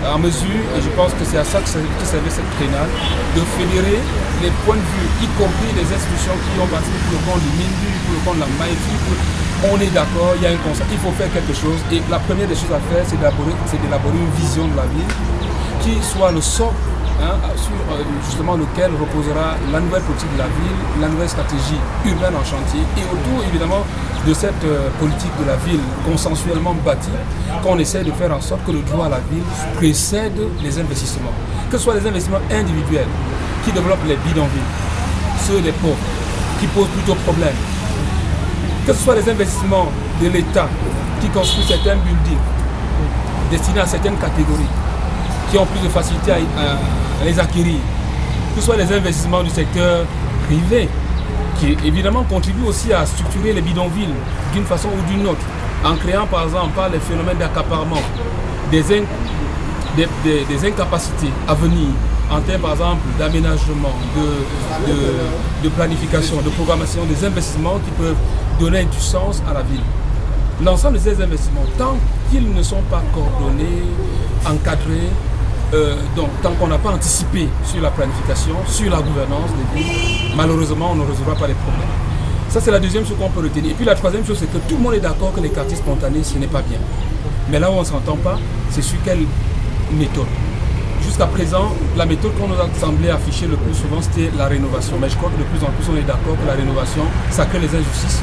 en mesure, et je pense que c'est à ça que servait cette triennale, de fédérer les points de vue, y compris les institutions qui ont participé pour le compte du MINDU, pour le compte de la MAEFI. On est d'accord, il y a un concept, il faut faire quelque chose. Et la première des choses à faire, c'est d'élaborer une vision de la ville qui soit le socle sur justement lequel reposera la nouvelle politique de la ville, la nouvelle stratégie urbaine en chantier et autour évidemment de cette politique de la ville consensuellement bâtie, qu'on essaie de faire en sorte que le droit à la ville précède les investissements. Que ce soit les investissements individuels qui développent les bidonvilles, ceux des pauvres, qui posent plutôt problème. Que ce soit les investissements de l'État qui construisent certains buildings destinés à certaines catégories, qui ont plus de facilité à les acquérir, que ce soit les investissements du secteur privé, qui évidemment contribuent aussi à structurer les bidonvilles d'une façon ou d'une autre, en créant par exemple par les phénomènes d'accaparement, des incapacités à venir, en termes par exemple d'aménagement, de planification, de programmation, des investissements qui peuvent donner du sens à la ville. L'ensemble de ces investissements, tant qu'ils ne sont pas coordonnés, encadrés, donc tant qu'on n'a pas anticipé sur la planification, sur la gouvernance des villes, malheureusement on ne résoudra pas les problèmes. Ça c'est la deuxième chose qu'on peut retenir. Et puis la troisième chose, c'est que tout le monde est d'accord que les quartiers spontanés ce n'est pas bien. Mais là où on ne s'entend pas, c'est sur quelle méthode. Jusqu'à présent, la méthode qu'on nous a semblé afficher le plus souvent, c'était la rénovation. Mais je crois que de plus en plus, on est d'accord que la rénovation, ça crée les injustices.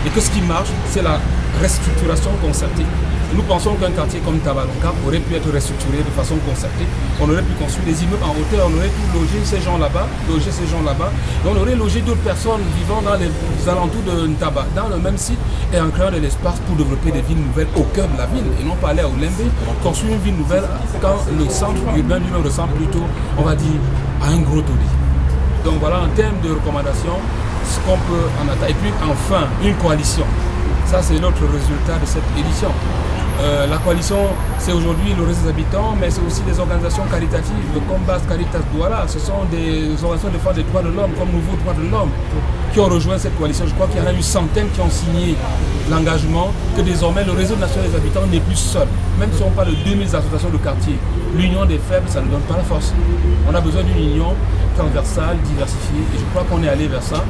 Et que ce qui marche, c'est la restructuration concertée. Nous pensons qu'un quartier comme Tabalonka aurait pu être restructuré de façon concertée. On aurait pu construire des immeubles en hauteur, on aurait pu loger ces gens là-bas, et on aurait logé d'autres personnes vivant dans les alentours de Ntaba, dans le même site, et en créant de l'espace pour développer des villes nouvelles au cœur de la ville, et non pas aller à Oulembe, construire une ville nouvelle quand le centre urbain lui-même ressemble plutôt, on va dire, à un gros taudis. Donc voilà, en termes de recommandations, ce qu'on peut en attendre. Et puis enfin, une coalition. Ça, c'est l'autre résultat de cette édition. La coalition, c'est aujourd'hui le réseau des habitants, mais c'est aussi des organisations caritatives, le Combas Caritas Douala. Ce sont des organisations de défense des droits de l'homme, comme Nouveau Droits de l'Homme, qui ont rejoint cette coalition. Je crois qu'il y en a une centaine qui ont signé l'engagement que désormais le réseau national des habitants n'est plus seul. Même si on parle de 2000 associations de quartier, l'union des faibles, ça ne donne pas la force. On a besoin d'une union transversale, diversifiée, et je crois qu'on est allé vers ça.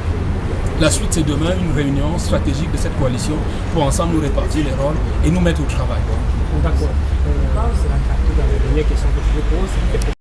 La suite, c'est demain une réunion stratégique de cette coalition pour ensemble nous répartir les rôles et nous mettre au travail. D'accord. C'est la dernière question que je vous pose.